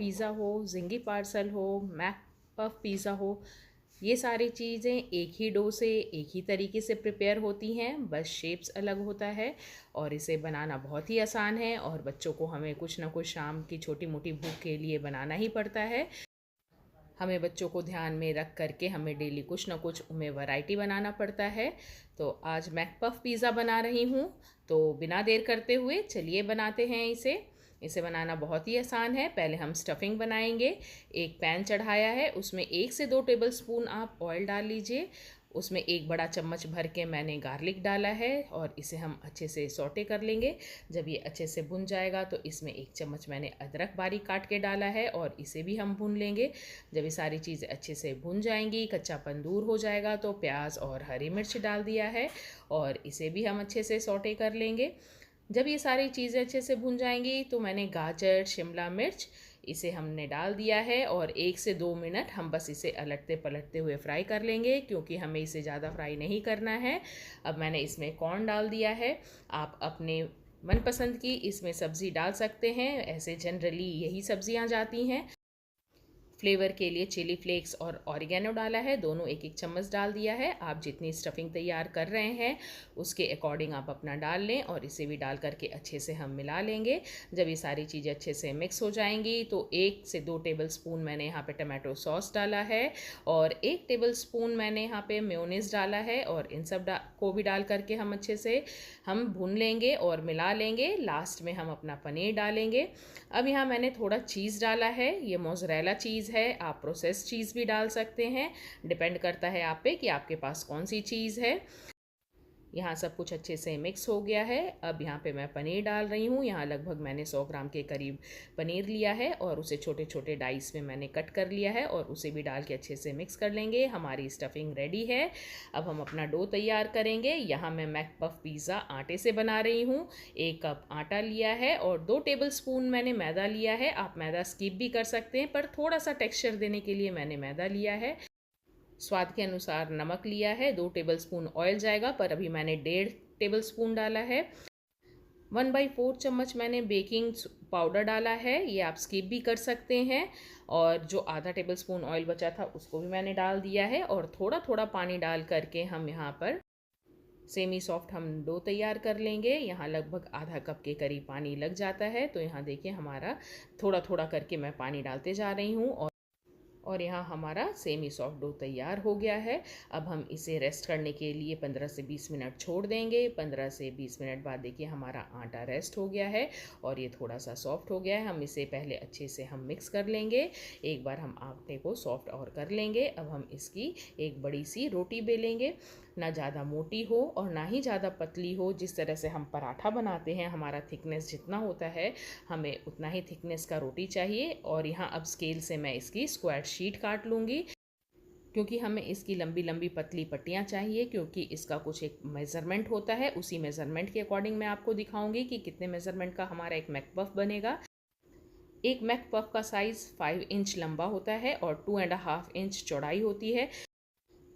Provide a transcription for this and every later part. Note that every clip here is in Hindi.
पिज़्ज़ा हो, ज़िंगी पार्सल हो, मैक पफ पिज़्ज़ा हो, ये सारी चीज़ें एक ही डो से एक ही तरीके से प्रिपेयर होती हैं, बस शेप्स अलग होता है और इसे बनाना बहुत ही आसान है और बच्चों को हमें कुछ ना कुछ शाम की छोटी-मोटी भूख के लिए बनाना ही पड़ता है। हमें बच्चों को ध्यान में रख करके हमें डेली कुछ ना कुछ उन्हें वैरायटी बनाना पड़ता है। तो आज मैं पफ पिज़्ज़ा बना रही हूँ, तो बिना देर करते हुए चलिए बनाते हैं इसे। इसे बनाना बहुत ही आसान है। पहले हम स्टफिंग बनाएंगे। एक पैन चढ़ाया है, उसमें 1 से 2 टेबलस्पून आप ऑयल डाल लीजिए। उसमें एक बड़ा चम्मच भर के मैंने गार्लिक डाला है और इसे हम अच्छे से सौटे कर लेंगे। जब ये अच्छे से भुन जाएगा तो इसमें 1 चम्मच मैंने अदरक बारीक काट के डाला है और इसे भी हम भून लेंगे। जब ये सारी चीज़ें अच्छे से भुन जाएंगी, कच्चापन दूर हो जाएगा, तो प्याज और हरी मिर्च डाल दिया है और इसे भी हम अच्छे से सौटे कर लेंगे। जब ये सारी चीज़ें अच्छे से भुन जाएंगी तो मैंने गाजर, शिमला मिर्च इसे हमने डाल दिया है और 1 से 2 मिनट हम बस इसे अलटते पलटते हुए फ्राई कर लेंगे, क्योंकि हमें इसे ज़्यादा फ्राई नहीं करना है। अब मैंने इसमें कॉर्न डाल दिया है। आप अपने मनपसंद की इसमें सब्ज़ी डाल सकते हैं, ऐसे जनरली यही सब्ज़ियाँ जाती हैं। फ्लेवर के लिए चिली फ्लेक्स और ऑरिगेनो डाला है, दोनों 1-1 चम्मच डाल दिया है। आप जितनी स्टफिंग तैयार कर रहे हैं उसके अकॉर्डिंग आप अपना डाल लें और इसे भी डाल करके अच्छे से हम मिला लेंगे। जब ये सारी चीज़ें अच्छे से मिक्स हो जाएंगी तो 1 से 2 टेबलस्पून मैंने यहाँ पे टमाटो सॉस डाला है और 1 टेबलस्पून मैंने यहाँ पे मेयोनीज डाला है और इन सब को भी डाल करके हम अच्छे से हम भून लेंगे और मिला लेंगे। लास्ट में हम अपना पनीर डालेंगे। अब यहाँ मैंने थोड़ा चीज़ डाला है, ये मोज़रेला चीज़ है, आप प्रोसेस चीज़ भी डाल सकते हैं, डिपेंड करता है आप पे कि आपके पास कौन सी चीज़ है। यहाँ सब कुछ अच्छे से मिक्स हो गया है। अब यहाँ पे मैं पनीर डाल रही हूँ। यहाँ लगभग मैंने 100 ग्राम के करीब पनीर लिया है और उसे छोटे छोटे डाइस में मैंने कट कर लिया है और उसे भी डाल के अच्छे से मिक्स कर लेंगे। हमारी स्टफिंग रेडी है। अब हम अपना डो तैयार करेंगे। यहाँ मैं मैक पफ पिज़्ज़ा आटे से बना रही हूँ। 1 कप आटा लिया है और 2 टेबलस्पून मैंने मैदा लिया है। आप मैदा स्किप भी कर सकते हैं, पर थोड़ा सा टेक्सचर देने के लिए मैंने मैदा लिया है। स्वाद के अनुसार नमक लिया है। 2 टेबलस्पून ऑयल जाएगा, पर अभी मैंने 1.5 टेबलस्पून डाला है। 1/4 चम्मच मैंने बेकिंग पाउडर डाला है, ये आप स्किप भी कर सकते हैं। और जो आधा टेबलस्पून ऑयल बचा था उसको भी मैंने डाल दिया है और थोड़ा थोड़ा पानी डाल करके हम यहाँ पर सेमी सॉफ्ट हम डो तैयार कर लेंगे। यहाँ लगभग आधा कप के करीब पानी लग जाता है, तो यहाँ देखिए हमारा थोड़ा थोड़ा करके मैं पानी डालते जा रही हूँ और यहाँ हमारा सेमी सॉफ्ट डो तैयार हो गया है। अब हम इसे रेस्ट करने के लिए 15 से 20 मिनट छोड़ देंगे। 15 से 20 मिनट बाद देखिए हमारा आटा रेस्ट हो गया है और ये थोड़ा सा सॉफ्ट हो गया है। हम इसे पहले अच्छे से हम मिक्स कर लेंगे। एक बार हम आटे को सॉफ्ट और कर लेंगे। अब हम इसकी एक बड़ी सी रोटी बेलेंगे। ना ज़्यादा मोटी हो और ना ही ज़्यादा पतली हो। जिस तरह से हम पराठा बनाते हैं, हमारा थिकनेस जितना होता है हमें उतना ही थिकनेस का रोटी चाहिए। और यहाँ अब स्केल से मैं इसकी स्क्वायर शीट काट लूँगी, क्योंकि हमें इसकी लंबी लंबी पतली पट्टियाँ चाहिए, क्योंकि इसका कुछ एक मेज़रमेंट होता है। उसी मेज़रमेंट के अकॉर्डिंग मैं आपको दिखाऊंगी कि कितने मेज़रमेंट का हमारा एक मैक पफ बनेगा। एक मैक पफ का साइज़ 5 इंच लंबा होता है और 2.5 इंच चौड़ाई होती है।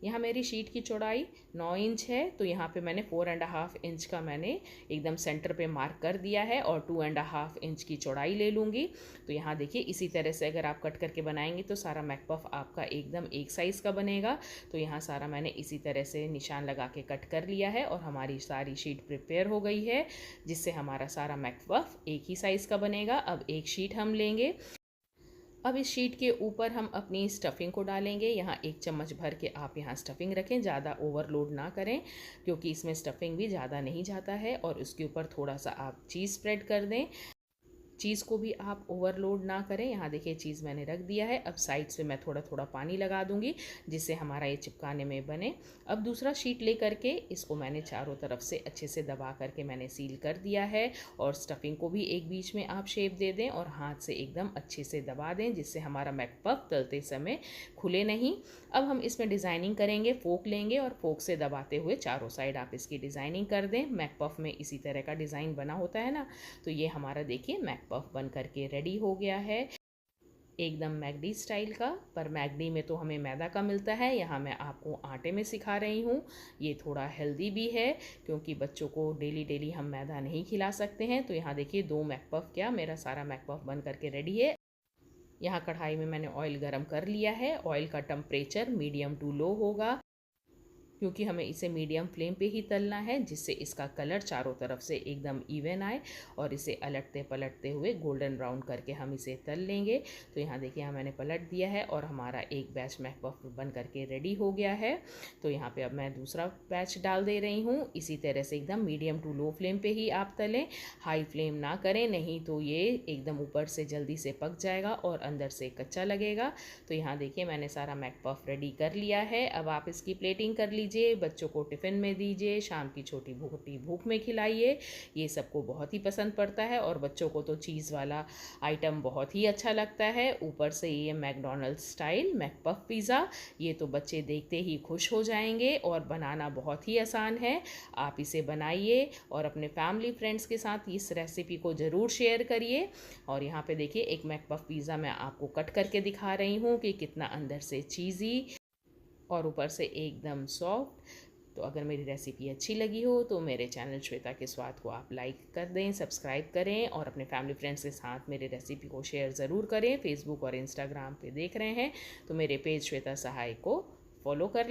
यहाँ मेरी शीट की चौड़ाई 9 इंच है, तो यहाँ पे मैंने 4.5 इंच का मैंने एकदम सेंटर पे मार्क कर दिया है और 2.5 इंच की चौड़ाई ले लूँगी। तो यहाँ देखिए इसी तरह से अगर आप कट करके बनाएंगे तो सारा मैक पफ आपका एकदम एक साइज़ का बनेगा। तो यहाँ सारा मैंने इसी तरह से निशान लगा के कट कर लिया है और हमारी सारी शीट प्रिपेयर हो गई है, जिससे हमारा सारा मैक पफ एक ही साइज़ का बनेगा। अब एक शीट हम लेंगे। अब इस शीट के ऊपर हम अपनी स्टफिंग को डालेंगे। यहाँ 1 चम्मच भर के आप यहाँ स्टफिंग रखें, ज़्यादा ओवरलोड ना करें, क्योंकि इसमें स्टफिंग भी ज़्यादा नहीं जाता है। और उसके ऊपर थोड़ा सा आप चीज़ स्प्रेड कर दें। चीज़ को भी आप ओवरलोड ना करें। यहाँ देखिए चीज़ मैंने रख दिया है। अब साइड्स पे मैं थोड़ा थोड़ा पानी लगा दूंगी, जिससे हमारा ये चिपकाने में बने। अब दूसरा शीट ले करके इसको मैंने चारों तरफ से अच्छे से दबा करके मैंने सील कर दिया है। और स्टफिंग को भी एक बीच में आप शेप दे दें और हाथ से एकदम अच्छे से दबा दें, जिससे हमारा मैक पफ तलते समय खुले नहीं। अब हम इसमें डिज़ाइनिंग करेंगे। फोक लेंगे और फोक से दबाते हुए चारों साइड आप इसकी डिज़ाइनिंग कर दें। मैक पफ में इसी तरह का डिज़ाइन बना होता है ना। तो ये हमारा देखिए मैक पफ बन करके रेडी हो गया है, एकदम मैगडी स्टाइल का। पर मैगडी में तो हमें मैदा का मिलता है, यहाँ मैं आपको आटे में सिखा रही हूँ। ये थोड़ा हेल्दी भी है, क्योंकि बच्चों को डेली डेली हम मैदा नहीं खिला सकते हैं। तो यहाँ देखिए 2 मैक पफ क्या मेरा सारा मैक पफ बन करके रेडी है। यहाँ कढ़ाई में मैंने ऑयल गरम कर लिया है। ऑयल का टेम्परेचर मीडियम टू लो होगा, क्योंकि हमें इसे मीडियम फ्लेम पे ही तलना है, जिससे इसका कलर चारों तरफ से एकदम इवन आए और इसे अलटते पलटते हुए गोल्डन ब्राउन करके हम इसे तल लेंगे। तो यहाँ देखिए, यहाँ मैंने पलट दिया है और हमारा एक बैच मैकपफ बन करके रेडी हो गया है। तो यहाँ पे अब मैं दूसरा बैच डाल दे रही हूँ। इसी तरह से एकदम मीडियम टू लो फ्लेम पे ही आप तलें, हाई फ्लेम ना करें, नहीं तो ये एकदम ऊपर से जल्दी से पक जाएगा और अंदर से कच्चा लगेगा। तो यहाँ देखिए, मैंने सारा मैकपफ रेडी कर लिया है। अब आप इसकी प्लेटिंग कर लीजिए, बच्चों को टिफ़िन में दीजिए, शाम की छोटी मोटी भूख में खिलाइए। ये सबको बहुत ही पसंद पड़ता है और बच्चों को तो चीज़ वाला आइटम बहुत ही अच्छा लगता है। ऊपर से ये मैकडॉनल्ड्स स्टाइल मैकपफ पिज़्ज़ा, ये तो बच्चे देखते ही खुश हो जाएंगे और बनाना बहुत ही आसान है। आप इसे बनाइए और अपने फैमिली फ्रेंड्स के साथ इस रेसिपी को ज़रूर शेयर करिए। और यहाँ पे देखिए, एक मैकपफ पिज़्ज़ा मैं आपको कट करके दिखा रही हूँ कि कितना अंदर से चीज़ी और ऊपर से एकदम सॉफ्ट। तो अगर मेरी रेसिपी अच्छी लगी हो तो मेरे चैनल श्वेता के स्वाद को आप लाइक कर दें, सब्सक्राइब करें और अपने फैमिली फ्रेंड्स के साथ मेरे रेसिपी को शेयर ज़रूर करें। फेसबुक और इंस्टाग्राम पे देख रहे हैं तो मेरे पेज श्वेता सहाय को फॉलो कर